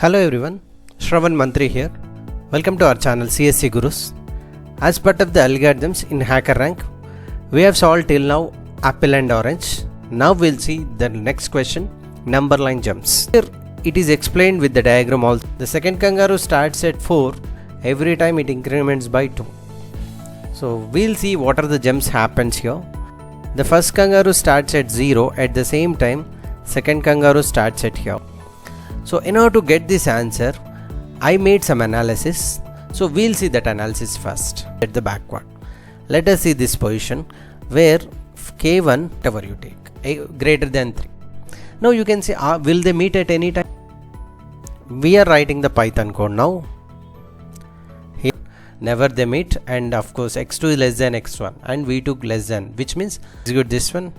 Hello everyone, Shravan Mantri here. Welcome to our channel CSC Gurus. As part of the algorithms in Hackerrank, we have solved till now apple and orange. Now we'll see the next question, Numberline jumps. Here it is explained with the diagram also. The second kangaroo starts at 4, every time it increments by 2. So we'll see what are the jumps happens here. The first kangaroo starts at 0, at the same time second kangaroo starts at here. So in order to get this answer, I made some analysis. So we'll see that analysis first at the backward. Let us see this position where k1 whatever you take greater than 3. Now you can say will they meet at any time? We are writing the Python code now. Here never they meet, and of course x2 is less than x1 and v2 less than, which means execute this one.